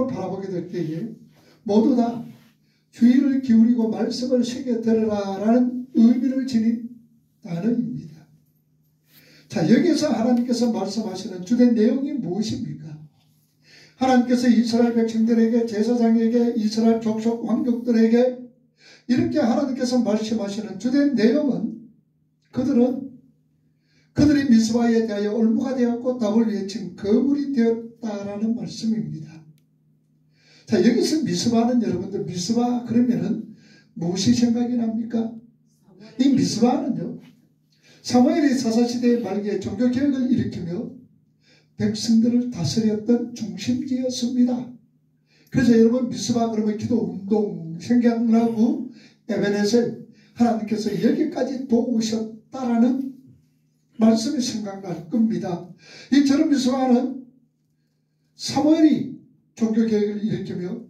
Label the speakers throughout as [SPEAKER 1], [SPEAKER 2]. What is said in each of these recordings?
[SPEAKER 1] 바라보게 될 때에 모두 다 주의를 기울이고 말씀을 새겨 들으라라는 의미를 지닌 단어입니다. 자, 여기서 하나님께서 말씀하시는 주된 내용이 무엇입니까? 하나님께서 이스라엘 백성들에게, 제사장에게, 이스라엘 족속 왕족들에게 이렇게 하나님께서 말씀하시는 주된 내용은 그들이 미스바에 대하여 올무가 되었고 답을 외친 거물이 되었다라는 말씀입니다. 자, 여기서 미스바는 여러분들, 미스바 그러면은 무엇이 생각이 납니까? 이 미스바는요, 사무엘이 사사시대의 말기에 종교개혁을 일으키며 백성들을 다스렸던 중심지였습니다. 그래서 여러분, 미스바 그러면 기도운동 생각나고 에베네셀, 하나님께서 여기까지 도우셨다라는 말씀이 생각날 겁니다. 이처럼 미스바는 사무엘이 종교개혁을 일으키며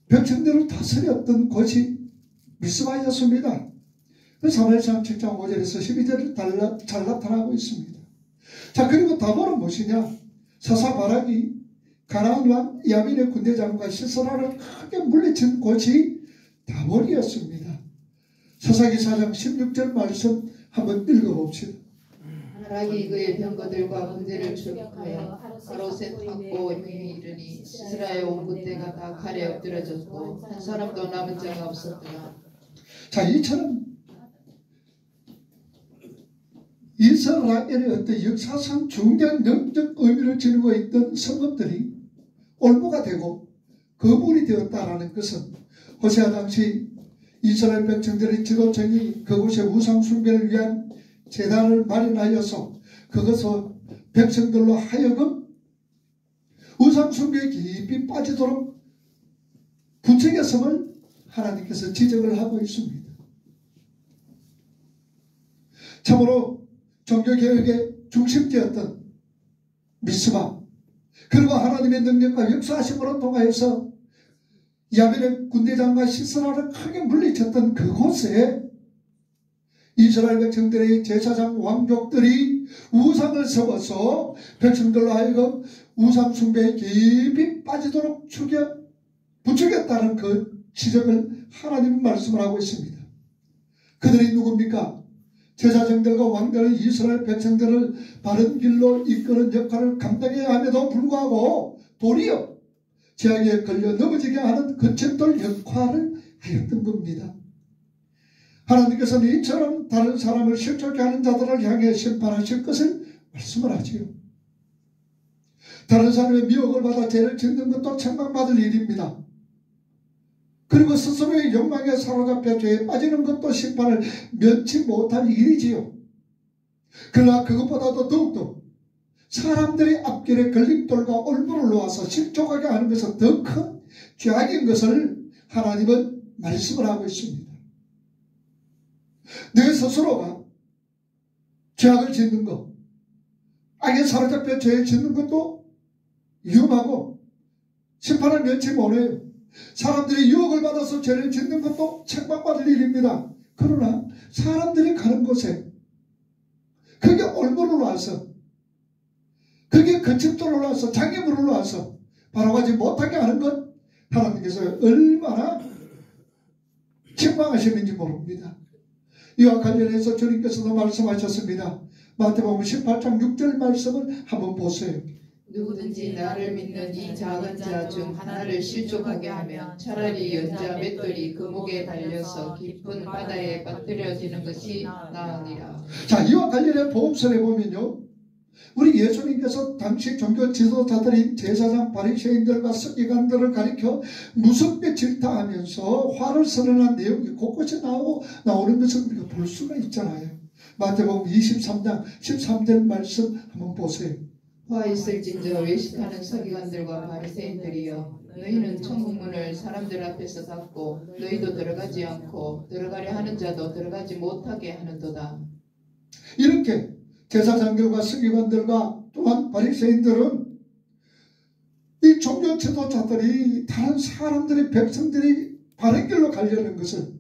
[SPEAKER 1] 백성들을 다스렸던 곳이 미스바였습니다. 사무엘상 7장 5절에서 12절을 잘 나타나고 있습니다. 자, 그리고 다볼은 무엇이냐? 사사 바락이 가나안 왕 야민의 군대장과 시스라를 크게 물리친 곳이 다볼이었습니다. 사사기 4장 16절 말씀 한번 읽어봅시다.
[SPEAKER 2] 바락이 그의 병거들과 군대를 출격하여 하롯에 탔고 행에 이르니 이스라엘 온 군대가 다 칼에 엎드려졌고 한 사람도 남은 자가 없었더라.
[SPEAKER 1] 자, 이처럼 이스라엘의 어떤 역사상 중대한 영적 의미를 지니고 있던 성읍들이 올무가 되고 거물이 되었다라는 것은 호세아 당시 이스라엘 백성들의 지도층이 그곳에 우상 숭배를 위한 제단을 마련하여서 그것을 백성들로 하여금 우상 숭배에 깊이 빠지도록 부추겼음을 하나님께서 지적을 하고 있습니다. 참으로 종교개혁의 중심지였던 미스바, 그리고 하나님의 능력과 역사하심으로 통하여서 야벨의 군대장과 시스라를 크게 물리쳤던 그곳에 이스라엘 백성들의 제사장 왕족들이 우상을 세워서 백성들로 하여금 우상 숭배에 깊이 빠지도록 부추겼다는 그 지적을 하나님 말씀을 하고 있습니다. 그들이 누굽니까? 제사장들과 왕들은 이스라엘 백성들을 바른 길로 이끄는 역할을 감당해야 함에도 불구하고 도리어 죄악에 걸려 넘어지게 하는 거침돌 역할을 하였던 겁니다. 하나님께서는 이처럼 다른 사람을 실족해 하는 자들을 향해 심판하실 것을 말씀을 하지요. 다른 사람의 미혹을 받아 죄를 짓는 것도 책망받을 일입니다. 그리고 스스로의 욕망에 사로잡혀 죄에 빠지는 것도 심판을 면치 못할 일이지요. 그러나 그것보다도 더욱더 사람들이 앞길에 걸림돌과 올무를 놓아서 실족하게 하는 것은 더 큰 죄악인 것을 하나님은 말씀을 하고 있습니다. 내 스스로가 죄악을 짓는 것, 악에 사로잡혀 죄를 짓는 것도 위험하고 심판을 면치 못해요. 사람들이 유혹을 받아서 죄를 짓는 것도 책망받을 일입니다. 그러나 사람들이 가는 곳에 그게 올무를 놔서, 그게 거침돌을 놔서, 장애물을 놔서 바로 가지 못하게 하는 것, 하나님께서 얼마나 책망하시는지 모릅니다. 이와 관련해서 주님께서도 말씀하셨습니다. 마태복음 18장 6절 말씀을 한번 보세요.
[SPEAKER 2] 누구든지 나를 믿는 이 작은 자 중 하나를 실족하게 하면 차라리 연자 맷돌이 그 목에 달려서 깊은 바다에 빠뜨려지는 것이 나으니라.
[SPEAKER 1] 자, 이와 관련해 복음서에 보면요, 우리 예수님께서 당시 종교 지도자들인 제사장 바리새인들과 서기관들을 가리켜 무섭게 질타하면서 화를 선언한 내용이 곳곳에 나오는 것을 우리가 볼 수가 있잖아요. 마태복음 23장 13절 말씀 한번 보세요.
[SPEAKER 2] 화 있을진저 외식하는 서기관들과 바리새인들이여, 너희는 천국문을 사람들 앞에서 닫고 너희도 들어가지 않고 들어가려 하는 자도 들어가지 못하게 하는도다.
[SPEAKER 1] 이렇게 제사장들과 서기관들과 또한 바리새인들은 이 종교 지도자들이 다른 사람들이, 백성들이 바른 길로 가려는 것을,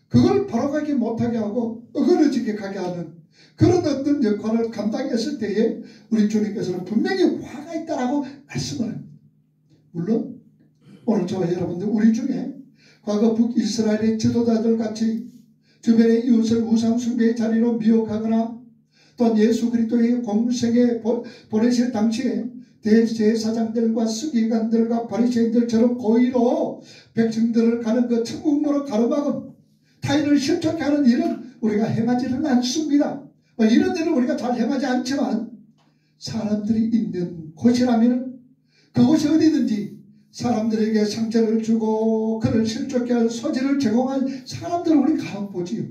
[SPEAKER 1] 그걸 바로 가게 못하게 하고 어그러지게 가게 하는 그런 어떤 역할을 감당했을 때에 우리 주님께서는 분명히 화가 있다라고 말씀을 합니다. 물론 오늘 저와 여러분들 우리 중에 과거 북이스라엘의 지도자들 같이 주변의 이웃을 우상숭배의 자리로 미혹하거나 또한 예수 그리스도의 공생에 보내실 당시에 대제사장들과 서기관들과 바리새인들처럼 고의로 백성들을 가는 그 천국으로 가로막음 타인을 실족해 하는 일은 우리가 행하지는 않습니다. 이런 일은 우리가 잘 행하지 않지만 사람들이 있는 곳이라면 그곳이 어디든지 사람들에게 상처를 주고 그를 실족해 할 소지를 제공한 사람들을 우리 가보지요.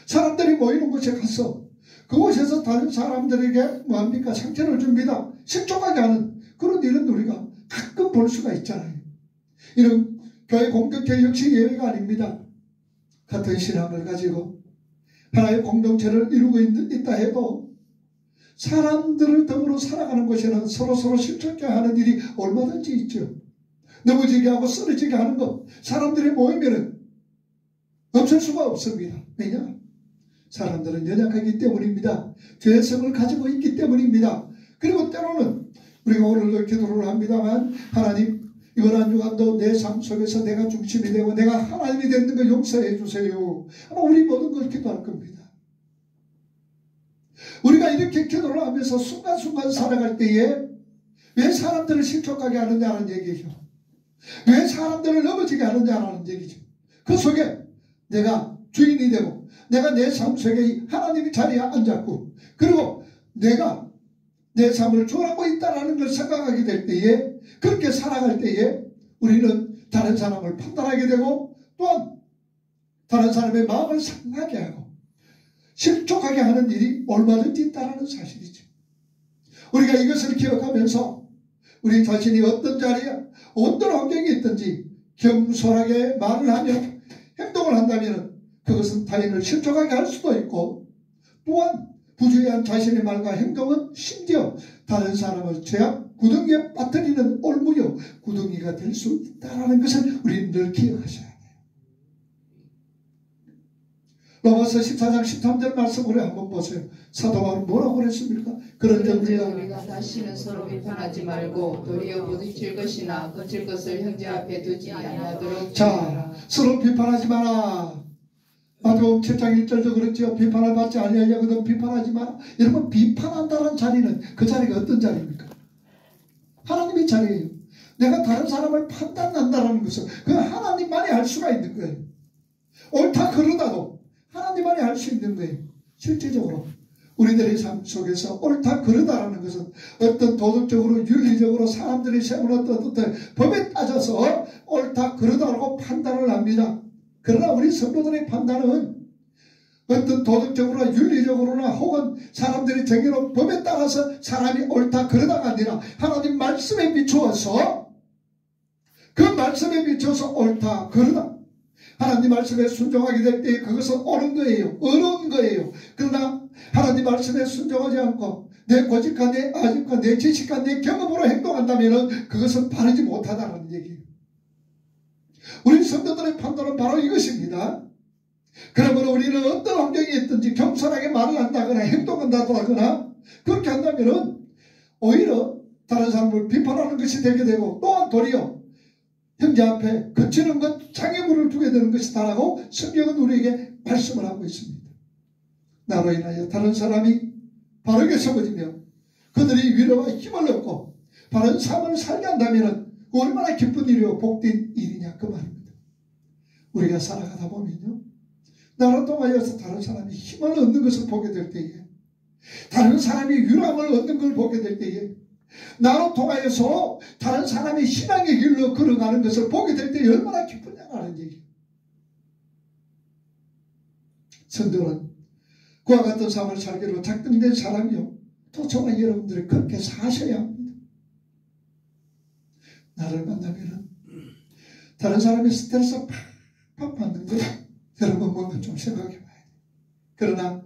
[SPEAKER 1] 사람들이 모이는 곳에 가서 그곳에서 다른 사람들에게 뭐합니까? 상처를 줍니다. 실족하게 하는 그런 일은 우리가 가끔 볼 수가 있잖아요. 이런 교회 공동체 역시 예외가 아닙니다. 같은 신앙을 가지고 하나의 공동체를 이루고 있다 해도 사람들을 더불어 살아가는 곳에는 서로 실족해 하는 일이 얼마든지 있죠. 넘어지게 하고 쓰러지게 하는 것 사람들이 모이면 없을 수가 없습니다. 왜냐? 사람들은 연약하기 때문입니다. 죄성을 가지고 있기 때문입니다. 그리고 때로는 우리가 오늘도 기도를 합니다만 하나님 이번 한 주간도 내 삶 속에서 내가 중심이 되고 내가 하나님이 되는 거 용서해 주세요. 아마 우리 모든 걸 기도할 겁니다. 우리가 이렇게 기도를 하면서 순간순간 살아갈 때에 왜 사람들을 실족하게 하느냐는 얘기죠. 왜 사람들을 넘어지게 하느냐는 얘기죠. 그 속에 내가 주인이 되고 내가 내 삶 속에 하나님의 자리에 앉았고 그리고 내가 내 삶을 주하고 있다는 걸 생각하게 될 때에 그렇게 살아갈 때에 우리는 다른 사람을 판단하게 되고 또한 다른 사람의 마음을 상하게 하고 실족하게 하는 일이 얼마든지 있다는 사실이죠. 우리가 이것을 기억하면서 우리 자신이 어떤 자리에 어떤 환경이 있든지 겸손하게 말을 하며 행동을 한다면 그것은 타인을 실족하게 할 수도 있고 또한 부주의한 자신의 말과 행동은 심지어 다른 사람을 죄악 구덩이에 빠뜨리는 올무요 구덩이가 될 수 있다는 것을 우리는 늘 기억하셔야 돼요. 로마서 14장 13절 말씀을 한번 보세요. 사도 바울은 뭐라고 그랬습니까? 그런데
[SPEAKER 2] 우리가 다시는 서로 비판하지 말고 도리어 부딪힐 것이나 거칠 것을 형제 앞에 두지 아니하도록
[SPEAKER 1] 자, 서로 비판하지 마라. 마태복음 7장 1절도 그렇죠. 비판을 받지 아니하려거든 비판하지 마라. 여러분 비판한다는 자리는 그 자리가 어떤 자리입니까? 하나님의 자리예요. 내가 다른 사람을 판단한다는 것은 그 하나님만이 알 수가 있는 거예요. 옳다 그러다도 하나님만이 알 수 있는 거예요. 실제적으로 우리들의 삶 속에서 옳다 그러다라는 것은 어떤 도덕적으로 윤리적으로 사람들이 세우는 어떤 법에 따져서 옳다 그러다라고 판단을 합니다. 그러나 우리 성도들의 판단은 어떤 도덕적으로나 윤리적으로나 혹은 사람들이 정해놓은 법에 따라서 사람이 옳다 그러다가 아니라 하나님 말씀에 비추어서 그 말씀에 비춰서 옳다 그러다 하나님 말씀에 순종하게 될 때 그것은 옳은 거예요. 어려운 거예요. 그러나 하나님 말씀에 순종하지 않고 내 고집과 내 아집과 내 지식과 내 경험으로 행동한다면 그것은 바르지 못하다는 얘기예요. 우리 성도들의 판단은 바로 이것입니다. 그러므로 우리는 어떤 환경이 있든지 겸손하게 말을 한다거나 행동한다거나 그렇게 한다면 오히려 다른 사람을 비판하는 것이 되게 되고 또한 도리어 형제 앞에 거치는 것 장애물을 두게 되는 것이다라고 성경은 우리에게 말씀을 하고 있습니다. 나로 인하여 다른 사람이 바르게 서거지며 그들이 위로와 힘을 얻고 바른 삶을 살게 한다면 얼마나 기쁜 일이요 복된 일이냐 그 말입니다. 우리가 살아가다 보면요 나로 통하여서 다른 사람이 힘을 얻는 것을 보게 될 때에 다른 사람이 위로함을 얻는 걸 보게 될 때에 나로 통하여서 다른 사람이 신앙의 길로 걸어가는 것을 보게 될 때 얼마나 기쁘냐는 얘기예요. 성도는 그와 같은 삶을 살기로 작정된 사람이요 또 저와 여러분들이 그렇게 사셔야 합니다. 나를 만나면은 다른 사람의 스트레스 팍팍 받는 거 여러분 뭔가 좀 생각해 봐야 돼요. 그러나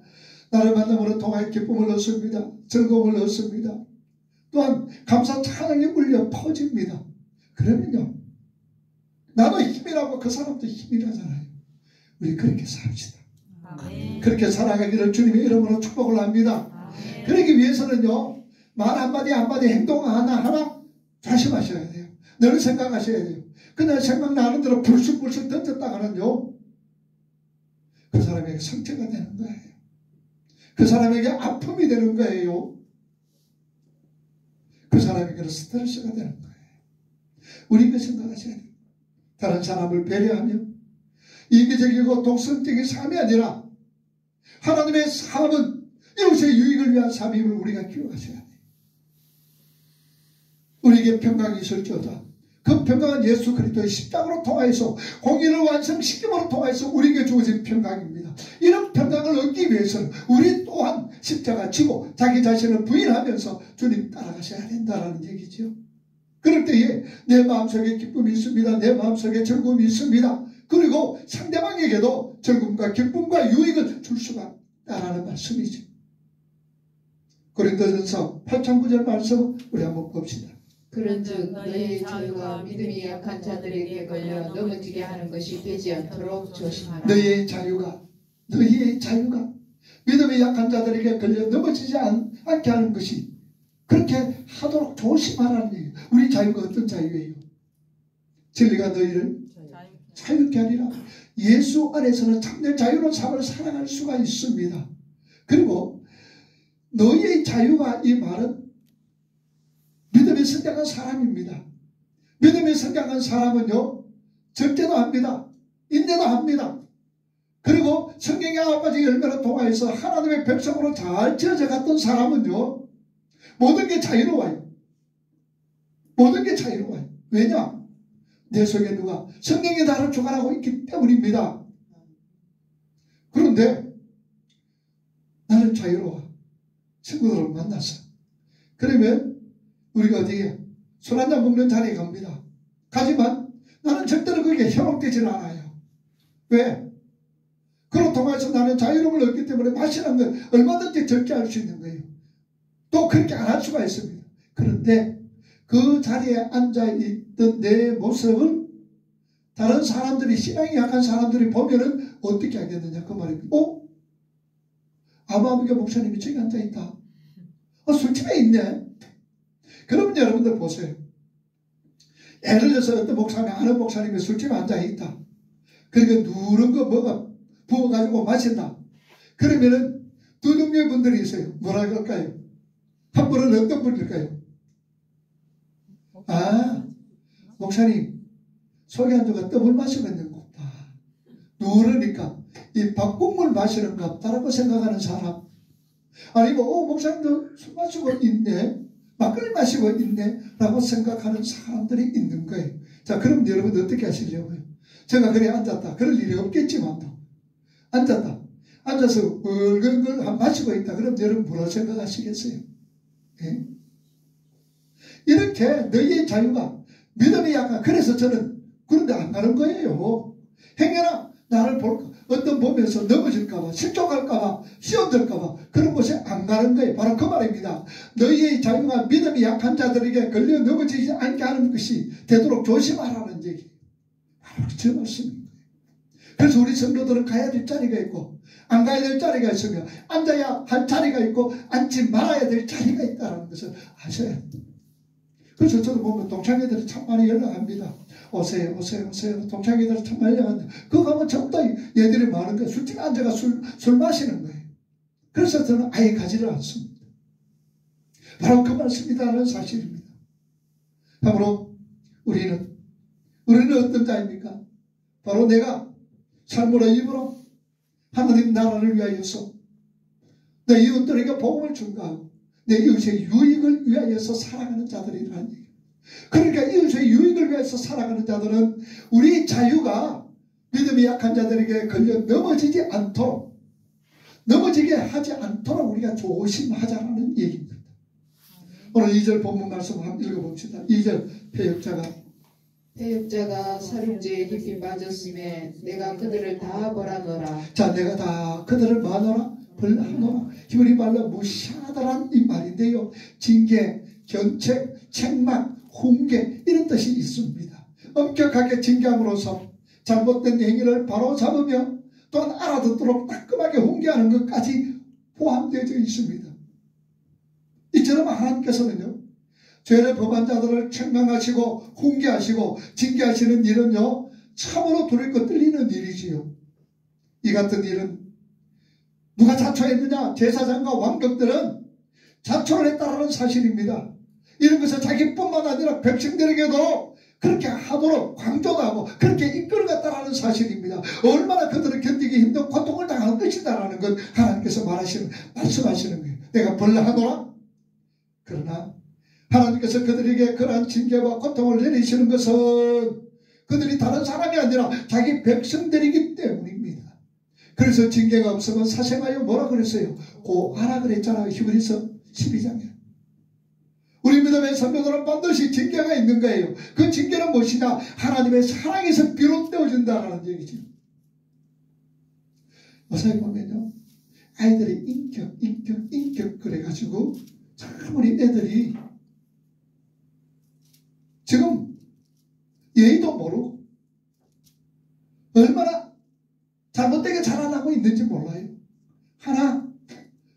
[SPEAKER 1] 나를 만남으로 통하여 기쁨을 얻습니다. 즐거움을 얻습니다. 또한 감사 찬양이 울려 퍼집니다. 그러면요 나도 힘이라고 그 사람도 힘이라잖아요. 우리 그렇게 삽시다. 아멘. 그렇게 살아가기를 주님의 이름으로 축복을 합니다. 아멘. 그러기 위해서는요 말 한마디 한마디 행동 하나하나 조심하셔야 돼요. 늘 생각하셔야 돼요. 그냥 생각나는 대로 불쑥불쑥 던졌다가는요, 그 사람에게 상처가 되는 거예요. 그 사람에게 아픔이 되는 거예요. 그 사람에게는 스트레스가 되는 거예요. 우리가 생각하셔야 돼요. 다른 사람을 배려하며 이기적이고 독선적인 삶이 아니라 하나님의 삶은 이웃의 유익을 위한 삶임을 우리가 기억하셔야 돼요. 우리에게 평강이 있을지어다. 그 평강은 예수 그리스도의 십자가로 통하여서 공의를 완성시킴으로 통하여서 우리에게 주어진 평강입니다. 이런 평강을 얻기 위해서는 우리 또한 십자가 지고 자기 자신을 부인하면서 주님 따라가셔야 된다는 얘기죠. 그럴 때에 내 마음속에 기쁨이 있습니다. 내 마음속에 즐거움이 있습니다. 그리고 상대방에게도 즐거움과 기쁨과 유익을 줄 수가 있다는 말씀이죠. 고린도전서 8장 9절 말씀 우리 한번 봅시다.
[SPEAKER 2] 그런즉 너희의 자유가 믿음이 약한 자들에게 걸려 넘어지게 하는 것이 되지 않도록 조심하라.
[SPEAKER 1] 너희의 자유가 믿음이 약한 자들에게 걸려 넘어지지 않게 하는 것이, 그렇게 하도록 조심하라는 얘기예요. 우리 자유가 어떤 자유예요? 진리가 너희를 자유케 하리라. 예수 안에서는 참된 자유로운 삶을 살아갈 수가 있습니다. 그리고 너희의 자유가, 이 말은 믿음이 성장한 사람입니다. 믿음이 성장한 사람은요, 절제도 합니다. 인내도 합니다. 그리고 성경의 9가지 열매를 통하여서 하나님의 백성으로 잘 지어져 갔던 사람은요, 모든 게 자유로워요. 모든 게 자유로워요. 왜냐? 내 속에 누가? 성령이 나를 주관하고 있기 때문입니다. 그런데 나는 자유로워. 친구들을 만났어. 그러면 우리가 어디에 술 한잔 먹는 자리에 갑니다. 하지만 나는 절대로 그게 현혹되지는 않아요. 왜? 그로 통해서 나는 자유로움을 얻기 때문에 마시는 건 얼마든지 절제할 수 있는 거예요. 또 그렇게 안 할 수가 있습니다. 그런데 그 자리에 앉아있던 내 모습을 다른 사람들이, 신앙이 약한 사람들이 보면은 어떻게 하겠느냐 그 말입니다. 아마비가 목사님이 저기 앉아있다. 술집에 있네. 그러면 여러분들 보세요. 예를 들어서 어떤 목사님, 아는 목사님이 술집에 앉아있다. 그러니까 누른 거 뭐가 부어가지고 마신다. 그러면은 두 종류의 분들이 있어요. 뭐라 그럴까요? 한 분은 어떤 분일까요? 목사님, 속에 안주가 떡을 마시고 있는 것 같다. 누르니까 이 밥국물 마시는 것 같다라고 생각하는 사람. 아니면 목사님도 술 마시고 있네, 막걸리 마시고 있네 라고 생각하는 사람들이 있는 거예요. 자, 그럼 여러분 어떻게 하시려고요? 제가 그래 앉았다. 그럴 일이 없겠지만도 앉았다. 앉아서 얼굴 마시고 있다. 그럼 여러분 뭐라고 생각하시겠어요? 예? 이렇게 너희의 자유가, 믿음이 약한, 그래서 저는 그런데 안 가는 거예요. 행여나 나를 볼까, 어떤 보면서 넘어질까봐, 실족할까봐, 시험될까봐 그런 곳에 안 가는 거예요. 바로 그 말입니다. 너희의 자유가 믿음이 약한 자들에게 걸려 넘어지지 않게 하는 것이 되도록 조심하라는 얘기. 바로 저 말씀입니다. 그래서 우리 성도들은 가야 될 자리가 있고 안 가야 될 자리가 있으며, 앉아야 할 자리가 있고 앉지 말아야 될 자리가 있다는 것을 아셔야 합니다. 그래서 저도 보면 동창회들이 참 많이 연락합니다. 오세요. 동창회들이 참 많이 연락합니다. 그거 가면 전부 다 얘들이 많은 거예요. 술집에 앉아가 술 마시는 거예요. 그래서 저는 아예 가지를 않습니다. 바로 그 말씀이라는 사실입니다. 바로 우리는 어떤 자입니까? 바로 내가 삶으로 입으로 하나님 나라를 위하여서 내 이웃들에게 복음을 전가하고 내 이웃의 유익을 위하여서 살아가는 자들이라는 얘기입니다. 그러니까 이웃의 유익을 위해서 살아가는 자들은 우리 자유가 믿음이 약한 자들에게 걸려 넘어지게 하지 않도록 우리가 조심하자라는 얘기입니다. 오늘 2절 본문 말씀 한번 읽어봅시다. 2절
[SPEAKER 2] 패역자가 살인죄에 깊이 빠졌음에 내가 그들을 다 벌하노라.
[SPEAKER 1] 자, 내가 다 그들을 벌하노라. 히브리 말로 무시하다란 이 말인데요. 징계, 견책, 책망, 훈계 이런 뜻이 있습니다. 엄격하게 징계함으로써 잘못된 행위를 바로 잡으며 또한 알아듣도록 따끔하게 훈계하는 것까지 포함되어 있습니다. 이처럼 하나님께서는요, 죄를 범한 자들을 책망하시고 훈계하시고 징계하시는 일은요, 참으로 두렵고 떨리는 일이지요. 이 같은 일은 누가 자초했느냐? 제사장과 왕족들은 자초를 했다라는 사실입니다. 이런 것은 자기뿐만 아니라 백성들에게도 그렇게 하도록 강조하고 그렇게 이끌어갔다라는 사실입니다. 얼마나 그들을 견디기 힘든 고통을 당하는 것이다라는 것 하나님께서 말씀하시는 거예요. 내가 벌하노라. 그러나 하나님께서 그들에게 그러한 징계와 고통을 내리시는 것은 그들이 다른 사람이 아니라 자기 백성들이기 때문입니다. 그래서 징계가 없으면 사생하여 뭐라 그랬어요? 고하라 그랬잖아요. 히브리서 12장에. 우리 믿음의 선배들은 반드시 징계가 있는 거예요. 그 징계는 무엇이냐? 하나님의 사랑에서 비롯되어진다는 얘기죠. 어서 보면요, 아이들이 인격 그래가지고 참 우리 애들이 지금 예의도 모르고 얼마나 잘못되게 자라나고 있는지 몰라요. 하나,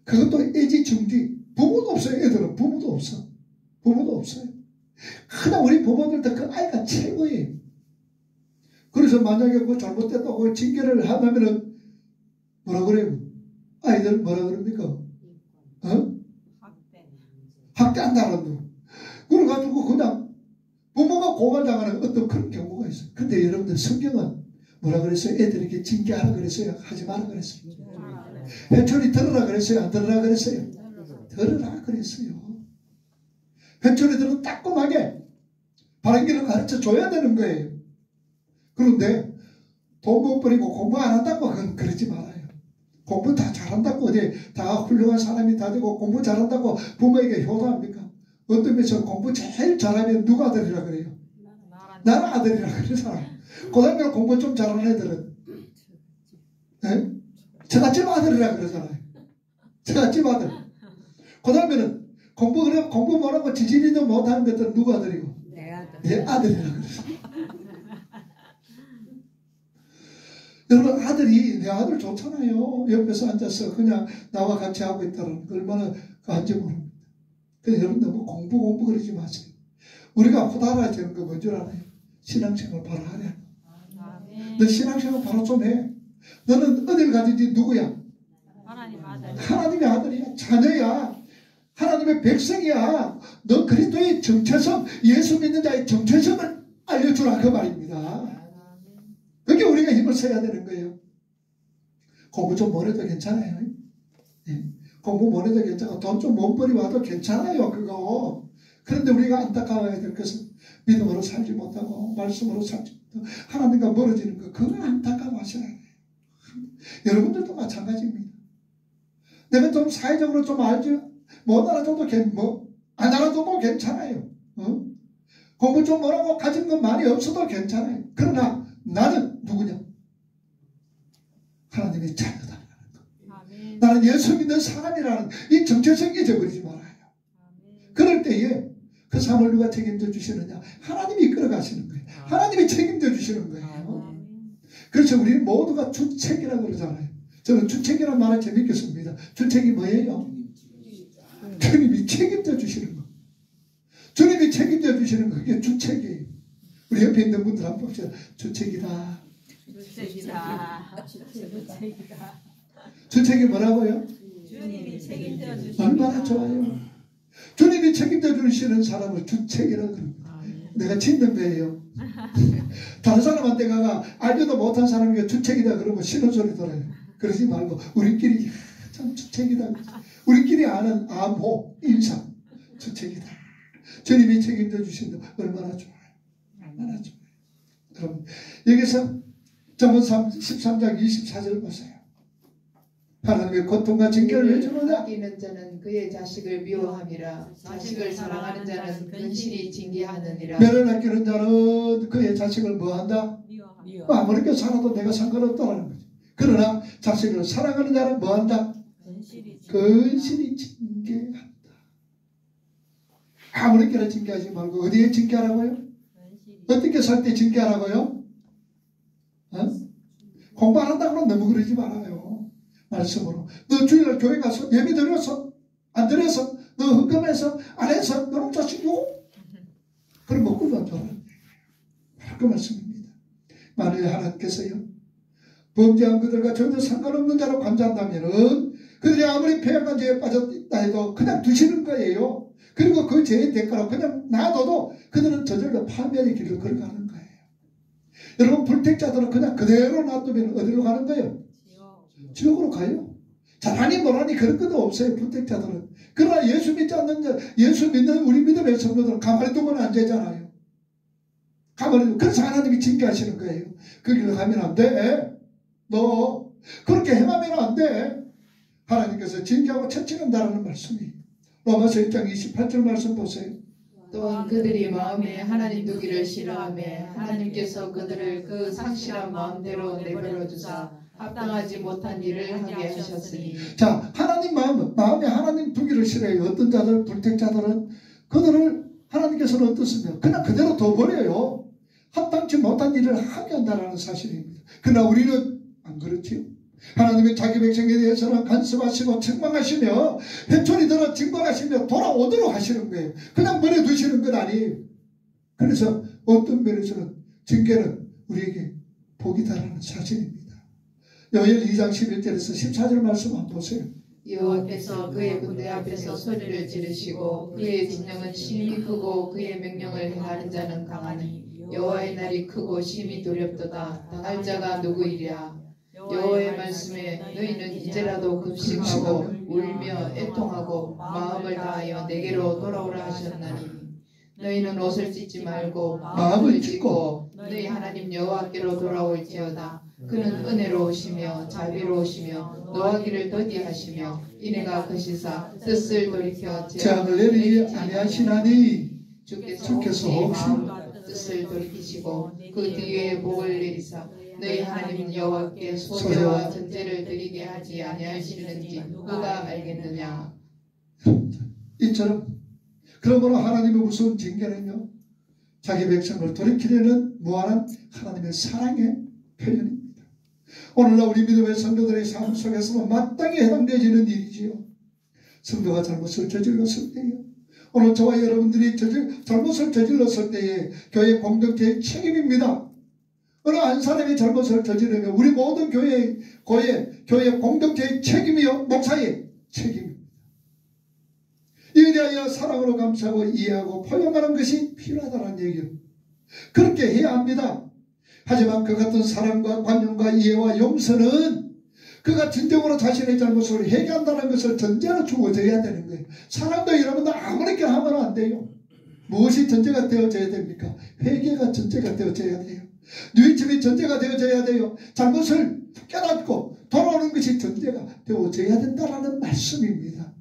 [SPEAKER 1] 그것도 애지중지. 부모도 없어요. 애들은 부모도 없어. 부모도 없어요. 그냥 우리 부모들도 그 아이가 최고예요. 그래서 만약에 뭐 잘못됐다고 징계를 하면은 뭐라 그래요? 아이들 뭐라 그럽니까? 어? 학대한다는 거. 그래가지고 그냥 부모가 고발당하는 어떤 그런 경우가 있어요. 근데 여러분들 성경은 뭐라 그랬어요? 애들에게 징계하라 그랬어요? 하지 마라 그랬어요? 회초리 들으라 그랬어요? 안 들으라 그랬어요? 들으라 그랬어요. 회초리들은 따끔하게 바른 길을 가르쳐 줘야 되는 거예요. 그런데 돈 못 버리고 공부 안 한다고 그건 그러지 말아요. 공부 다 잘한다고 어디 다 훌륭한 사람이 다 되고 공부 잘한다고 부모에게 효도합니까? 어떤 면에서 공부 제일 잘하면 누가 아들이라 그래요? 나는 아들이라 그러잖아. 고등학교 공부 좀 잘하는 애들은 네? 저같집 아들이라 그러잖아요. 저같집 아들. 고등학교는 공부 못하고 지진이도 못하는 것들은 누구 아들이고? 내 아들이라 그러죠. 여러분, 아들이 내 아들 좋잖아요. 옆에서 앉아서 그냥 나와 같이 하고 있다는 거 얼마나 간지 모릅니다. 그래서 여러분 너무 공부 그러지 마세요. 우리가 후달아지는 거 뭔 줄 알아요? 신앙생활 바로 하래. 너 신앙생활 바로 좀 해. 너는 어딜 가든지 누구야? 하나님의 아들이야. 자녀야. 하나님의 백성이야. 너 그리스도의 정체성, 예수 믿는 자의 정체성을 알려주라 그 말입니다. 그게 우리가 힘을 써야 되는 거예요. 공부 좀 못해도 괜찮아요. 네. 공부 못해도 괜찮고 돈 좀 못 벌이 와도 괜찮아요. 그거. 그런데 우리가 안타까워야 될 것은 믿음으로 살지 못하고 말씀으로 살지 못하고 하나님과 멀어지는 거, 그걸 안타까워하셔야 해요. 여러분들도 마찬가지입니다. 내가 좀 사회적으로 좀 알지 못 알아줘도 안 알아줘도 괜찮아요. 공부 좀 못하고 가진 건 많이 없어도 괜찮아요. 그러나 나는 누구냐? 하나님의 자녀다. 나는 예수 믿는 사람이라는 이 정체성 잊어버리지 말아요. 그럴 때에 그 삶을 누가 책임져 주시느냐? 하나님이 이끌어 가시는 거예요. 하나님이 책임져 주시는 거예요. 그래서 우리는 모두가 주책이라고 그러잖아요. 저는 주책이라는 말을 재밌게 씁니다. 주책이 뭐예요? 주님이 책임져 주시는 거. 주님이 책임져 주시는 거. 그게 주책이에요. 우리 옆에 있는 분들 한번 봅시다. 주책이다. 주책이 뭐라고요?
[SPEAKER 3] 주님이 책임져 주시는
[SPEAKER 1] 얼마나 좋아요. 주님이 책임져 주시는 사람을 주책이라고 그럽니다. 내가 짓는 거예요. 다른 사람한테 가가 알지도 못한 사람에게 주책이다 그러면 싫은 소리 들어요. 그러지 말고 우리끼리 참 주책이다. 우리끼리 아는 암호, 인사, 주책이다. 주님이 책임져 주신다. 얼마나 좋아요. 얼마나 좋아요. 여러분, 여기서 잠언 13장 24절 보세요. 하나님의 고통과 징계를 왜 주느냐?
[SPEAKER 2] 아끼는 자는 그의 자식을 미워함이라. 자식을 사랑하는 자는 근실히 징계하느니라.
[SPEAKER 1] 매를 아끼는 자는 그의 자식을 뭐한다? 아무렇게 살아도 내가 상관없다는 거죠. 그러나 자식을 사랑하는 자는 뭐한다? 근실히 징계한다. 아무렇게나 징계하지 말고 어디에 징계하라고요? 어떻게 살 때 징계하라고요? 공부 안 한다고 너무 그러지 말아요. 말씀으로. 너 주일날 교회 가서 예배 드렸어? 안 드렸어? 너 헌금해서 안 해서 너는 자식이고 그럼 먹고만 줘라. 그 말씀입니다. 만약에 하나님께서요 범죄한 그들과 전혀 상관없는 자로 관자한다면은 그들이 아무리 폐역한 죄에 빠졌다 해도 그냥 두시는 거예요. 그리고 그 죄의 대가로 그냥 놔둬도 그들은 저절로 파멸의 길로 걸어가는 거예요. 여러분 불택자들은 그냥 그대로 놔두면 어디로 가는 거예요? 지옥으로 가요. 잘하니 뭐라니 그런 것도 없어요. 불택자들은. 그러나 예수 믿지 않는 자, 예수 믿는 우리 믿음의 성도들은 가만히 두면 안 되잖아요. 가만히 두면 그래서 하나님이 징계하시는 거예요. 그 길로 가면 안 돼. 너 그렇게 행하면 안 돼. 하나님께서 징계하고 처치한다라는 말씀이 로마서 1장 28절 말씀 보세요.
[SPEAKER 2] 또한 그들이 마음에 하나님 두기를 싫어하며 하나님께서 그들을 그 상실한 마음대로 내버려 두사 합당하지 못한 일을 하게 하셨으니.
[SPEAKER 1] 자, 하나님 마음에 하나님 두기를 싫어해요. 어떤 자들, 불택자들은 그들을 하나님께서는 어떻습니까? 그냥 그대로 둬버려요. 합당치 못한 일을 하게 한다는 사실입니다. 그러나 우리는 안 그렇지요. 하나님은 자기 백성에 대해서는 간섭하시고 책망하시며 회초리 들어 징벌하시며 돌아오도록 하시는 거예요. 그냥 버려두시는 건 아니에요. 그래서 어떤 면에서는 징계는 우리에게 복이다라는 사실입니다. 요엘 2장 11절에서 14절 말씀 한번 보세요.
[SPEAKER 2] 여호와께서 그의 군대 앞에서 소리를 지르시고 그의 진영은 심히 크고 그의 명령을 행하는 자는 강하니 여호와의 날이 크고 심히 두렵도다. 당할 자가 누구이랴. 여호와의 말씀에 너희는 이제라도 급식하고 울며 애통하고 마음을 다하여 내게로 돌아오라 하셨나니 너희는 옷을 찢지 말고 마음을 찢고 너희 하나님 여호와께로 돌아올지어다. 그는 은혜로우시며 자비로우시며 노하기를 더디하시며 이내가 크시사 뜻을 돌이켜
[SPEAKER 1] 재앙을 내리지 아니하시나니
[SPEAKER 2] 주께서
[SPEAKER 1] 혹시
[SPEAKER 2] 뜻을 돌이키시고 그 뒤에 복을 내리사 너희 하나님 여호와께 소제와 전제를 드리게 하지 아니하시는지 누가 알겠느냐.
[SPEAKER 1] 이처럼 그러므로 하나님의 무서운 징계는요 자기 백성을 돌이키려는 무한한 하나님의 사랑의 표현입니다. 오늘날 우리 믿음의 성도들의 삶 속에서도 마땅히 해당되어지는 일이지요. 성도가 잘못을 저질렀을 때요, 오늘 저와 여러분들이 잘못을 저질렀을 때에 교회 공동체의 책임입니다. 어느 한 사람이 잘못을 저지르면 우리 모든 교회 공동체의 책임이요 목사의 책임입니다. 이에 대하여 사랑으로 감싸고 이해하고 포용하는 것이 필요하다는 얘기예요. 그렇게 해야 합니다. 하지만 그 같은 사랑과 관용과 이해와 용서는 그가 진정으로 자신의 잘못을 회개한다는 것을 전제로 주어져야 되는 거예요. 사람도 여러분도 아무렇게나 하면 안 돼요. 무엇이 전제가 되어져야 됩니까? 회개가 전제가 되어져야 돼요. 누이침이 전제가 되어져야 돼요. 잘못을 깨닫고 돌아오는 것이 전제가 되어져야 된다는 말씀입니다.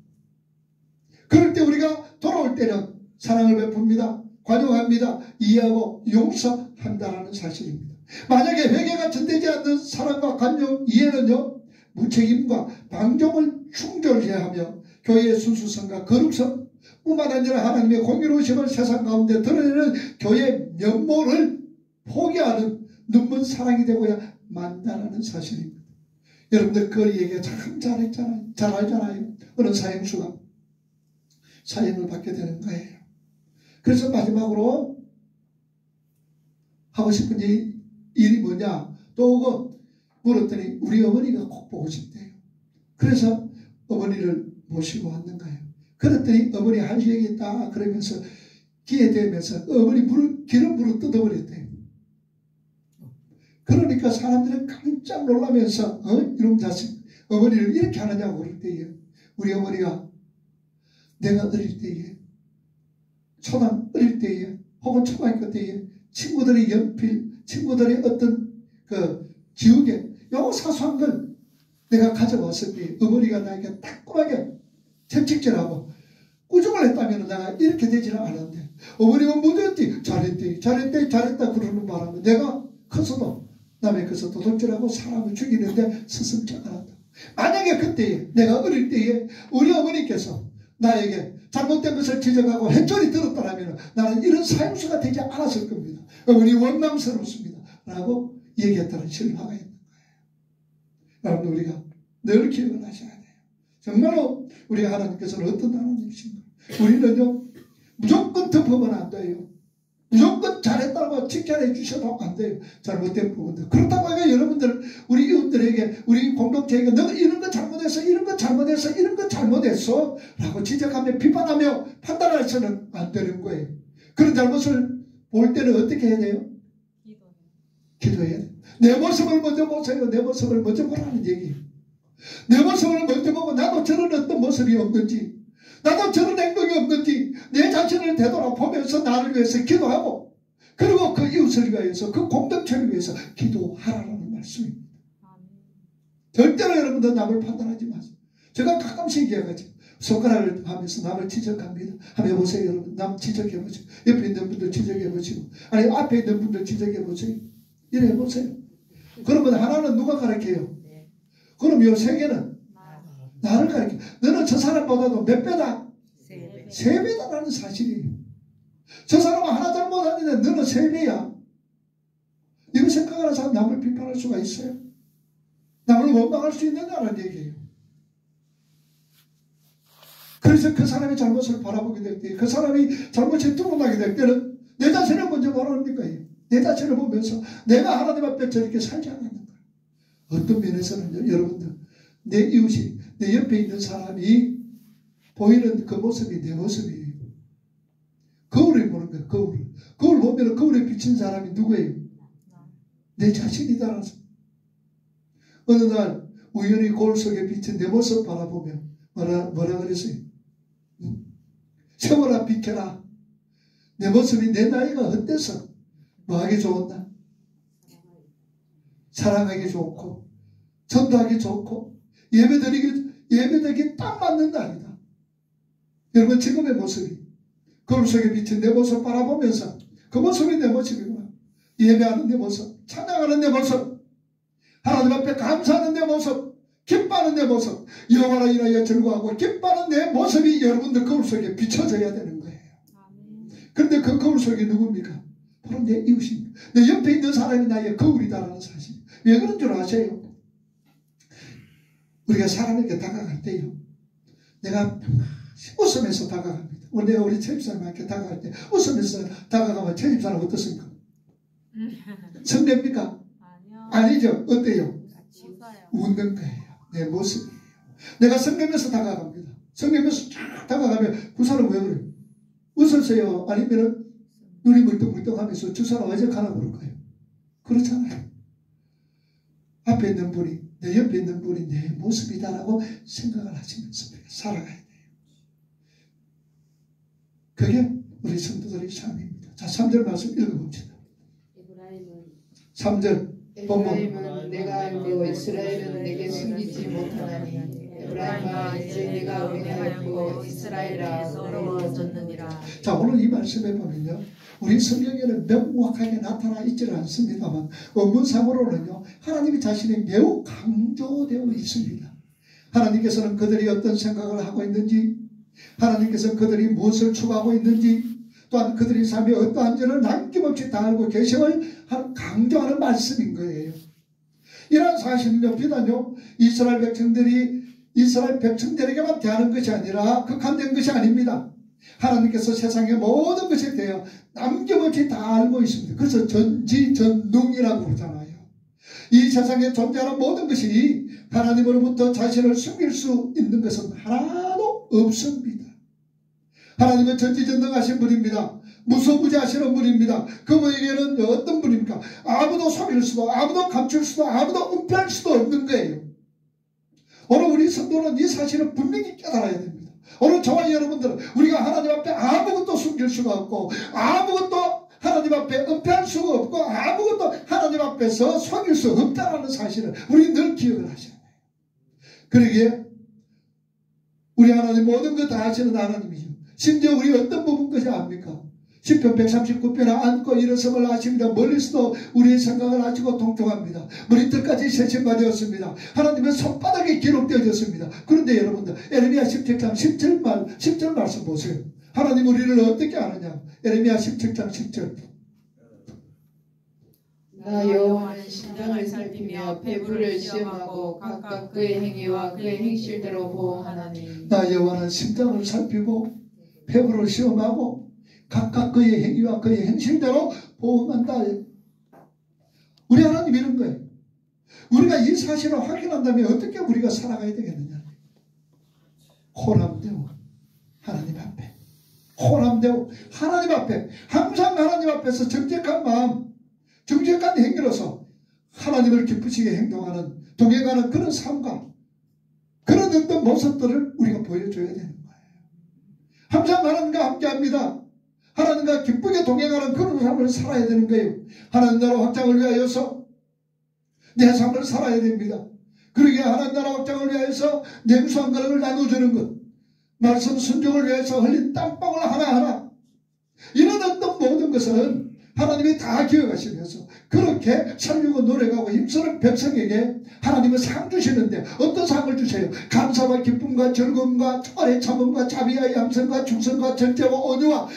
[SPEAKER 1] 그럴 때 우리가 돌아올 때는 사랑을 베풉니다. 관용합니다. 이해하고 용서한다는 사실입니다. 만약에 회개가 전되지 않는 사랑과 관용, 이해는요 무책임과 방종을 충돌해야 하며 교회의 순수성과 거룩성 뿐만 아니라 하나님의 공의로우심을 세상 가운데 드러내는 교회의 면모를 포기하는 눈먼 사랑이 되고야 만다라는 사실입니다. 여러분들 그 얘기 참 잘 알잖아요. 어느 사형수가 사형을 받게 되는 거예요. 그래서 마지막으로 하고 싶은 일이 뭐냐 또 물었더니 우리 어머니가 꼭 보고 싶대요. 그래서 어머니를 모시고 왔는 거예요. 그랬더니 어머니 할 얘기 있다 그러면서 기회되면서 어머니 기름물을 뜯어버렸대요. 그러니까 사람들은 깜짝 놀라면서 이런 자식 어머니를 이렇게 하느냐고 그럴 때에 우리 어머니가 내가 어릴 때에 초등 어릴 때에 혹은 초등학교 때에 친구들의 연필 친구들의 어떤 그 지우개 요 사소한 걸 내가 가져왔을 때 어머니가 나에게 따끔하게 채찍질하고 꾸중을 했다면 내가 이렇게 되지는 않았는데 어머니가 뭐든지 잘했다 그러는 바람에 내가 커서도 남의 것을 도둑질하고 사람을 죽이는데 스승치 않았다. 만약에 그때에 내가 어릴 때에 우리 어머니께서 나에게 잘못된 것을 지적하고 회초리 들었다면 나는 이런 사형수가 되지 않았을 겁니다. 어머니 원망스럽습니다 라고 얘기했다는 실화가 있는 거예요. 여러분 우리가 늘 기억을 하셔야 돼요. 정말로 우리 하나님께서는 어떤 하나님이신가. 우리는요 무조건 덮으면 안 돼요. 무조건 잘했다고 칭찬해 주셔도 안 돼요. 잘못된 부분들. 그렇다고 해서 여러분들 우리 이웃들에게 우리 공동체에게 너 이런 거 잘못했어 이런 거 잘못했어 이런 거 잘못했어 라고 지적하며 비판하며 판단해서는 안 되는 거예요. 그런 잘못을 볼 때는 어떻게 해야 돼요? 기도해야 돼요. 내 모습을 먼저 보세요. 내 모습을 먼저 보라는 얘기예요. 내 모습을 먼저 보고 나도 저런 어떤 모습이 없는지 나도 저런 행동이 없는지 내 자신을 되돌아보면서 나를 위해서 기도하고 그리고 그 이웃을 위해서 그 공동체를 위해서 기도하라는 말씀입니다. 절대로 여러분들 남을 판단하지 마세요. 제가 가끔씩 얘기하죠. 손가락을 하면서 남을 지적합니다. 한번 해보세요. 여러분 남 지적해보세요. 옆에 있는 분들 지적해보시고 아니 앞에 있는 분들 지적해보세요. 이래 해보세요. 그러면 하나는 누가 가르쳐요? 그럼 요 세 개는 나를 가르쳐. 너는 저 사람보다도 몇 배다? 세 배다라는 사실이에요. 저 사람은 하나 잘못하는데 너는 세 배야. 이거 생각하는 사람 남을 비판할 수가 있어요? 남을 원망할 수 있느냐는 얘기예요. 그래서 그 사람의 잘못을 바라보게 될 때, 그 사람이 잘못이 드러나게 될 때는 내 자신을 먼저 바라보는 거예요. 내 자신을 보면서 내가 하나님 앞에 저렇게 살지 않았는 거예요. 어떤 면에서는요, 여러분들, 내 이웃이, 내 옆에 있는 사람이 보이는 그 모습이 내 모습이에요. 거울을 보는 거예요, 거울. 거울 보면 거울에 비친 사람이 누구예요? 내 자신이다라서. 어느 날 우연히 거울 속에 비친 내 모습 바라보며 뭐라 그랬어요? 세월아 비켜라. 내 모습이 내 나이가 어때서 뭐하기 좋았나? 사랑하기 좋고 전도하기 좋고 예배드리기 딱 맞는 날이다. 여러분 지금의 모습이 거울 속에 비친 내 모습 바라보면서 그 모습이 내 모습이구나. 예배하는 내 모습, 찬양하는 내 모습, 하나님 앞에 감사하는 내 모습, 기뻐하는 내 모습, 여호와로 인하여 즐거워하고 기뻐하는 내 모습이 여러분들 거울 속에 비춰져야 되는 거예요. 그런데 그 거울 속에 누굽니까? 바로 내 이웃입니다. 내 옆에 있는 사람이 나의 거울이다라는 사실. 왜 그런 줄 아세요? 우리가 사람에게 다가갈 때요, 내가 웃으면서 다가갑니다. 내가 우리 최집사님한테 다가갈 때 웃으면서 다가가면 최집사님 어떻습니까? 성례입니까? 아니죠. 어때요? 웃는 거예요. 내 모습이에요. 내가 성례면서 다가갑니다. 성례면서 쫙 다가가면 그 사람 왜 그래요? 웃으세요? 아니면 눈이 물떡물떡하면서 저 사람 어색하나 그럴 거예요. 그렇잖아요. 앞에 있는 분이, 내 옆에 있는 분이 내 모습이다라고 생각을 하시면서 살아가야 돼요. 그게 우리 성도들의 삶입니다. 자, 3절 말씀 읽어봅시다. 3절
[SPEAKER 2] 에브라임은 내가 알고 이스라엘은 내게 숨기지 못하나니 에브라임아 이제 내가 위대하였고 이스라엘아 어려워졌느니라.
[SPEAKER 1] 자, 오늘 이 말씀에 보면요, 우리 성경에는 명확하게 나타나 있지는 않습니다만 원문상으로는요 하나님이 자신이 매우 강조되어 있습니다. 하나님께서는 그들이 어떤 생각을 하고 있는지, 하나님께서는 그들이 무엇을 추구하고 있는지, 또한 그들의 삶에 어떠한지를 남김없이 다 알고 계심을 강조하는 말씀인 거예요. 이러한 사실은요, 비단요 이스라엘 백성들에게만 대하는 것이 아니라 극한된 것이 아닙니다. 하나님께서 세상의 모든 것에 대해 남김없이 다 알고 있습니다. 그래서 전지전능이라고 그러잖아요. 이 세상에 존재하는 모든 것이 하나님으로부터 자신을 숨길 수 있는 것은 하나도 없습니다. 하나님은 전지전능하신 분입니다. 무소부지하시는 분입니다. 그분에게는 어떤 분입니까? 아무도 속일 수도, 아무도 감출 수도, 아무도 은폐할 수도 없는 거예요. 오늘 우리 성도는 이 사실을 분명히 깨달아야 됩니다. 오늘 저와 여러분들은 우리가 하나님 앞에 아무것도 숨길 수가 없고, 아무것도 하나님 앞에 은폐할 수가 없고, 아무것도 하나님 앞에서 속일 수 없다는 사실을 우리 늘 기억을 하셔야 돼요. 그러기에 우리 하나님 모든 것 다 아시는 하나님이죠. 심지어 우리 어떤 부분까지 압니까? 시편 139편에 앉고 일어섬을 아십니다. 멀리서도 우리의 생각을 아시고 통통합니다. 머리끝까지 세심받았습니다. 하나님의 손바닥에 기록되어졌습니다. 그런데 여러분들 에레미야 17장 10절 말씀 보세요. 하나님 우리를 어떻게 아느냐? 에레미야 17장 10절.
[SPEAKER 2] 나 여호와는 심장을 살피며 배부를 시험하고 각각 그의 행위와 그의 행실대로 보호하나니.
[SPEAKER 1] 나 여호와는 심장을 살피고 폐부를 시험하고 각각 그의 행위와 그의 행실대로 보응한다. 우리 하나님 이런 거예요. 우리가 이 사실을 확인한다면 어떻게 우리가 살아가야 되겠느냐. 호람되고 하나님 앞에, 호람되고 하나님 앞에, 항상 하나님 앞에서 정직한 마음, 정직한 행위로서 하나님을 기쁘시게 행동하는, 동행하는 그런 삶과 그런 어떤 모습들을 우리가 보여줘야 되는 거예요. 항상 하나님과 함께합니다. 하나님과 기쁘게 동행하는 그런 삶을 살아야 되는 거예요. 하나님 나라 확장을 위하여서 내 삶을 살아야 됩니다. 그러기에 하나님 나라 확장을 위하여서 냉수한 그릇을 나눠주는 것, 말씀 순종을 위해서 흘린 땀방울 하나하나, 이런 어떤 모든 것은 하나님이 다 기억하시면서 그렇게 살려고 노력하고 힘쓰는 백성에게 하나님은 상 주시는데, 어떤 상을 주세요? 감사와 기쁨과 즐거움과 오래 참음과 자비와 양선과 충성과 절제와 온유와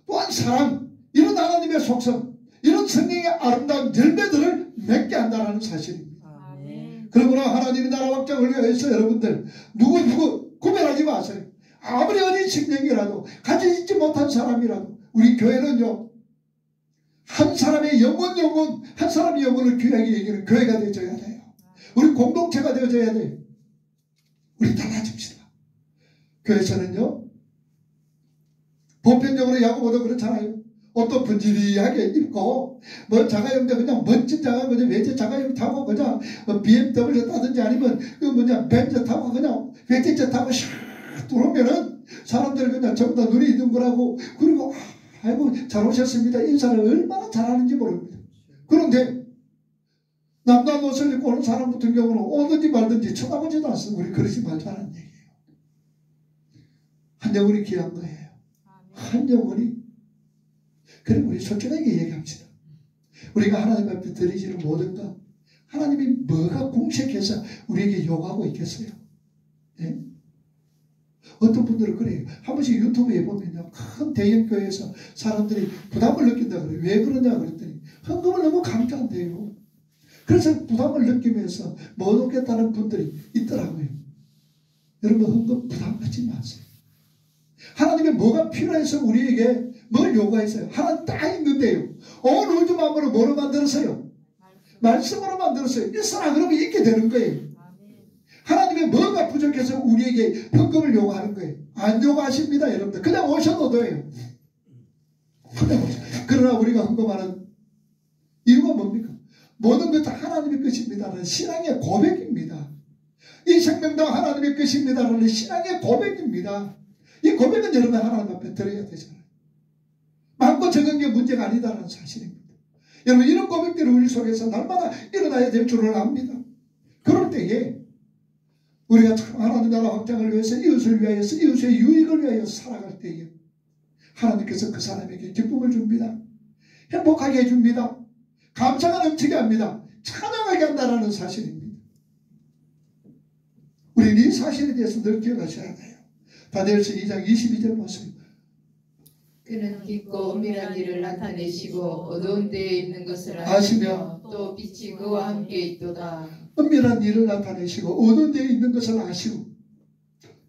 [SPEAKER 1] 또한 사랑, 이런 하나님의 속성, 이런 성령의 아름다운 열매들을 맺게 한다는 사실입니다. 그러므로 하나님의 나라 확장을 위해서 여러분들 누구 구별하지 마세요. 아무리 어린 심령이라도, 가지고 있지 못한 사람이라도, 우리 교회는요, 한 사람의 영혼, 한 사람의 영혼을 귀하게 여기는 교회가 되어져야 돼요. 우리 공동체가 되어져야 돼요. 우리 달라집시다. 교회에서는요, 보편적으로 야구보다 그렇잖아요. 옷도 분지리하게 입고, 뭐 자가용도 그냥 멋진 자가, 그냥 외제 자가용 타고 그냥 BMW 타든지 아니면 벤츠 타고 그냥 외제차 타고 샥 들어오면은 사람들은 그냥 전부 다 눈이 둥그라고, 그리고 아이고 잘 오셨습니다 인사를 얼마나 잘하는지 모릅니다. 그런데 남다른 옷을 입고 오는 사람 같은 경우는 오든지 말든지 쳐다보지도 않습니다. 우리 그러지 말자는 얘기예요. 한 영혼이 귀한 거예요. 한 영혼이. 그리고 우리 솔직하게 얘기합시다. 우리가 하나님 앞에 드리지는 모든 것, 하나님이 뭐가 공식해서 우리에게 요구하고 있겠어요? 네? 어떤 분들은 그래요. 한 번씩 유튜브에 보면요, 큰 대형교회에서 사람들이 부담을 느낀다 그래요. 왜 그러냐 그랬더니 헌금을 너무 강조한대요. 그래서 부담을 느끼면서 못 오겠다는 분들이 있더라고요. 여러분, 헌금 부담 갖지 마세요. 하나님의 뭐가 필요해서 우리에게 뭘 요구했어요? 하나님 다 있는데요. 온 우주 만물을 뭐로 만들었어요? 말씀으로 만들었어요. 있어라 그러면 있게 되는 거예요. 하나님의 뭐가 부족해서 우리에게 헌금을 요구하는 거예요? 안 요구하십니다, 여러분들. 그냥 오셔도 돼요. 그러나 우리가 헌금하는 이유가 뭡니까? 모든 것 다 하나님의 것입니다라는 신앙의 고백입니다. 이 생명도 하나님의 것입니다라는 신앙의 고백입니다. 이 고백은 여러분 하나님 앞에 드려야 되잖아요. 많고 적은 게 문제가 아니다라는 사실입니다. 여러분, 이런 고백들이 우리 속에서 날마다 일어나야 될 줄을 압니다. 그럴 때에 우리가 참 하나님 나라 확장을 위해서, 이웃을 위하여서, 이웃의 유익을 위하여 살아갈 때에 하나님께서 그 사람에게 기쁨을 줍니다. 행복하게 해줍니다. 감사가 넘치게 합니다. 찬양하게 한다는 사실입니다. 우리는 이 사실에 대해서 늘 기억하셔야 돼요. 다니엘서 2장 22절 보세요.
[SPEAKER 2] 그는 깊고 은밀한 일을 나타내시고 어두운 데에 있는 것을 아시며 또 빛이 그와 함께 있도다.
[SPEAKER 1] 은밀한 일을 나타내시고 어두운 데에 있는 것을 아시고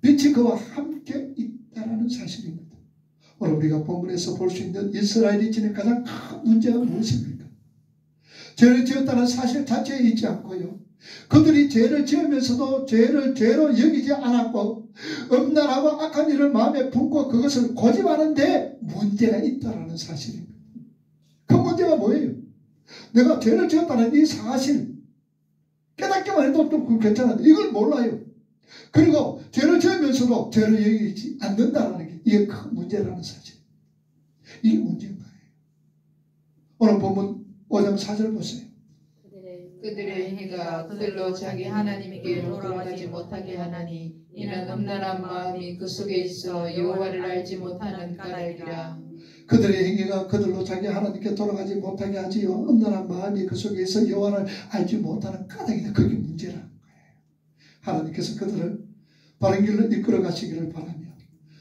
[SPEAKER 1] 빛이 그와 함께 있다는 사실입니다. 오늘 우리가 본문에서 볼 수 있는 이스라엘이 지닌 가장 큰 문제가 무엇입니까? 죄를 지었다는 사실 자체에 있지 않고요, 그들이 죄를 지으면서도 죄를 죄로 여기지 않았고 음란하고 악한 일을 마음에 품고 그것을 고집하는데 문제가 있다는 사실입니다. 그 문제가 뭐예요? 내가 죄를 지었다는 이 사실 깨닫기만 해도 좀 괜찮은데 이걸 몰라요. 그리고 죄를 지으면서도 죄를 여기지 않는다는 게 이게 큰 문제라는 사실. 이게 문제인 거예요. 오늘 본문 5장 4절 보세요.
[SPEAKER 2] 그들의 행위가 그들로 자기 하나님께 돌아가지 못하게 하나니 이는 음란한 마음이 그 속에 있어 여호와를 알지 못하는 까닭이라.
[SPEAKER 1] 그들의 행위가 그들로 자기 하나님께 돌아가지 못하게 하지요. 음란한 마음이 그 속에 있어 여호와를 알지 못하는 까닭이다. 그게 문제라는 거예요. 하나님께서 그들을 바른 길로 이끌어 가시기를 바라며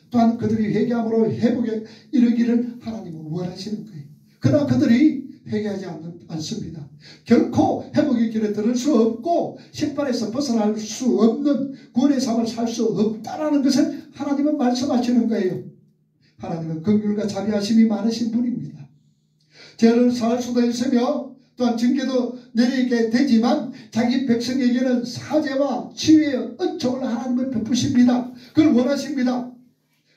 [SPEAKER 1] 또한 그들이 회개함으로 회복에 이르기를 하나님은 원하시는 거예요. 그러나 그들이 회개하지 않습니다. 결코 회복의 길에 들을 수 없고 심판에서 벗어날 수 없는 구원의 삶을 살 수 없다라는 것을 하나님은 말씀하시는 거예요. 하나님은 긍휼과 자비하심이 많으신 분입니다. 죄를 사할 수도 있으며 또한 징계도 내리게 되지만 자기 백성에게는 사죄와 치유의 은총을 하나님은 베푸십니다. 그걸 원하십니다.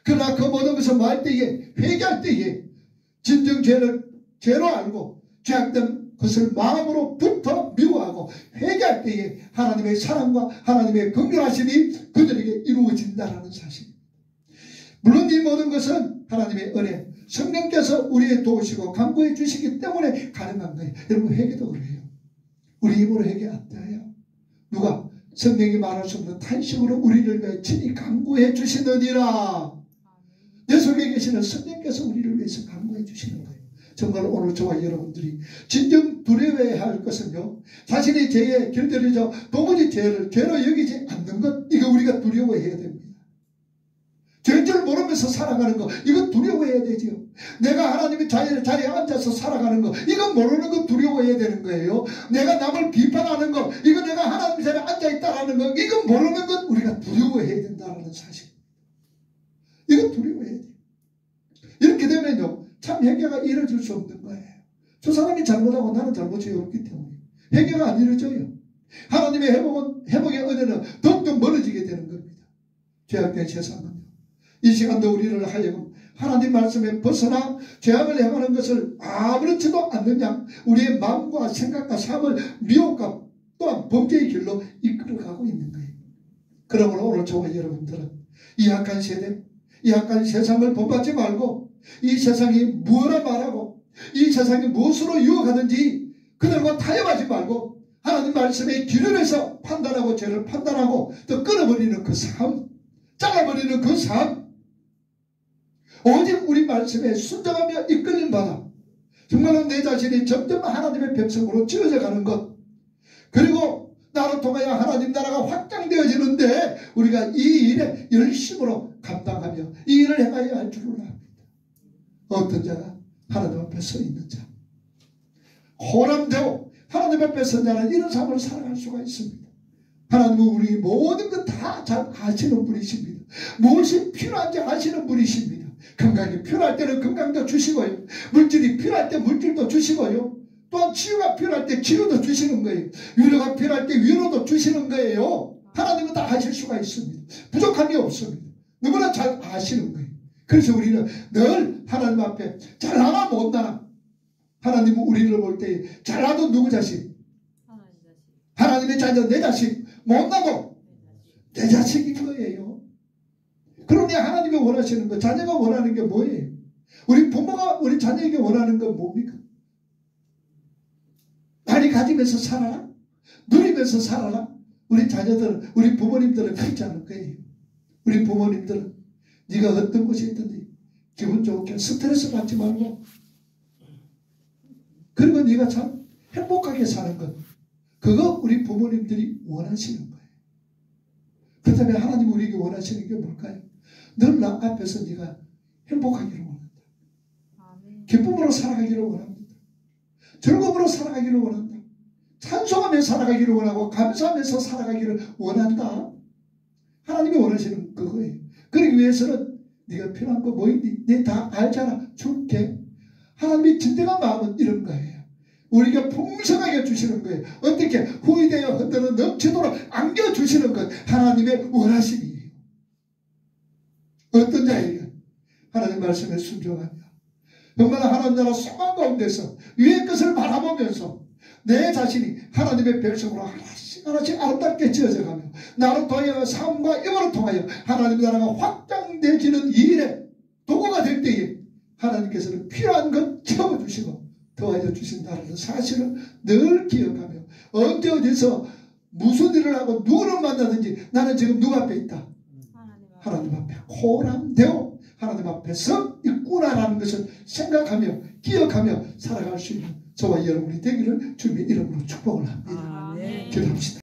[SPEAKER 1] 그러나 그 모든 것을 뭐 때에, 회개할 때에 진정 죄로 알고 죄악된 것을 마음으로부터 미워하고 회개할 때에 하나님의 사랑과 하나님의 긍휼하심이 그들에게 이루어진다는 사실입니다. 물론 이 모든 것은 하나님의 은혜, 성령께서 우리의 도우시고 강구해 주시기 때문에 가능한 거예요. 여러분, 회개도 그래요. 우리 입으로 회개 안 돼요. 누가? 성령이 말할 수 없는 탄식으로 우리를 위해 친히 강구해 주시느니라. 내 속에 계시는 성령께서 우리를 위해서 강구해 주시는 거예요. 정말 오늘 저와 여러분들이 진정 두려워해야 할 것은요, 자신의 죄에 길들여져 도무지 죄로 여기지 않는 것, 이거 우리가 두려워해야 됩니다. 죄인 줄 모르면서 살아가는 거, 이거 두려워해야 되죠. 내가 하나님의 자리에 앉아서 살아가는 거, 이건 모르는 거 두려워해야 되는 거예요. 내가 남을 비판하는 거, 이거 내가 하나님 자리에 앉아있다라는 거, 이건 모르는 것 우리가 두려워해야 된다는 사실. 이거 두려워해야 돼요. 이렇게 되면요, 참 회개가 이루어질 수 없는 거예요. 저 사람이 잘못하고 나는 잘못이 없기 때문에 회개가 안 이루어져요. 하나님의 회복의 은혜는 더욱더 멀어지게 되는 겁니다. 죄악된 세상은요, 이 시간도 우리를 하여금 하나님 말씀에 벗어나 죄악을 행하는 것을 아무렇지도 않는 양 우리의 마음과 생각과 삶을 미혹과 또한 범죄의 길로 이끌어가고 있는 거예요. 그러므로 오늘 저와 여러분들은 이 악한 세대, 이 악한 세상을 본받지 말고 이 세상이 무엇라 말하고 이 세상이 무엇으로 유혹하든지 그들과 타협하지 말고 하나님 말씀에 기준해서 판단하고 죄를 판단하고 또 끊어버리는 그 삶, 잘라버리는 그 삶, 오직 우리 말씀에 순종하며 이끌림 받아 정말로 내 자신이 점점 하나님의 백성으로 지어져 가는 것, 그리고 나로 통하여 하나님 나라가 확장되어지는데 우리가 이 일에 열심으로 감당하며 이 일을 행하여야 할 줄을 압니다. 어떤 자가 하나님 앞에 서 있는 자, 호람되고 하나님 앞에 선 자는 이런 삶을 살아갈 수가 있습니다. 하나님은 우리 모든 것 다 잘 아시는 분이십니다. 무엇이 필요한지 아시는 분이십니다. 건강이 필요할 때는 건강도 주시고요, 물질이 필요할 때 물질도 주시고요, 또한 치유가 필요할 때 치유도 주시는 거예요. 위로가 필요할 때 위로도 주시는 거예요. 하나님은 다 하실 수가 있습니다. 부족함이 없습니다. 누구나 잘 아시는 거예요. 그래서 우리는 늘 하나님 앞에 잘나나 못나나, 하나님은 우리를 볼 때 잘나도 누구 자식? 하나님의 자녀 내 자식, 못나도 내 자식인 거예요. 그런데 하나님이 원하시는 거, 자녀가 원하는 게 뭐예요? 우리 부모가 우리 자녀에게 원하는 건 뭡니까? 많이 가지면서 살아라, 누리면서 살아라. 우리 자녀들은, 우리 부모님들은 그렇지 않을 거예요. 우리 부모님들은 네가 어떤 곳에 있든지 기분 좋게 스트레스 받지 말고, 그리고 네가 참 행복하게 사는 것, 그거 우리 부모님들이 원하시는 거예요. 그렇다면 하나님 우리에게 원하시는 게 뭘까요? 늘 나 앞에서 네가 행복하기를 원한다. 기쁨으로 살아가기를 원합니다. 즐거움으로 살아가기를 원한다. 찬송하며 살아가기를 원하고 감사하면서 살아가기를 원한다. 하나님이 원하시는 그거예요. 그러기 위해서는 네가 필요한 거 뭐 있니? 네 다 알잖아. 줄게. 하나님의 진정한 마음은 이런 거예요. 우리가 풍성하게 주시는 거예요. 어떻게? 후이되어 흔들어 넘치도록 안겨주시는 것, 하나님의 원하심이에요. 어떤 자에게? 하나님 말씀에 순종하며 정말 하나님 나라 소망 가운데서 위의 것을 바라보면서 내 자신이 하나님의 백성으로 하나씩 하나씩 아름답게 지어져가며 나를 통하여 삶과 영으로 통하여 하나님 나라가 확장되어지는 이 일에 도구가 될 때에 하나님께서는 필요한 것 채워주시고 더하여 주신다는 사실을 늘 기억하며 언제 어디서 무슨 일을 하고 누구를 만나든지 나는 지금 누구 앞에 있다? 하나님 앞에 호람되어 하나님 앞에 서 있구나라는 것을 생각하며 기억하며 살아갈 수 있는 저와 여러분이 되기를 주님의 이름으로 축복을 합니다. 기도합시다.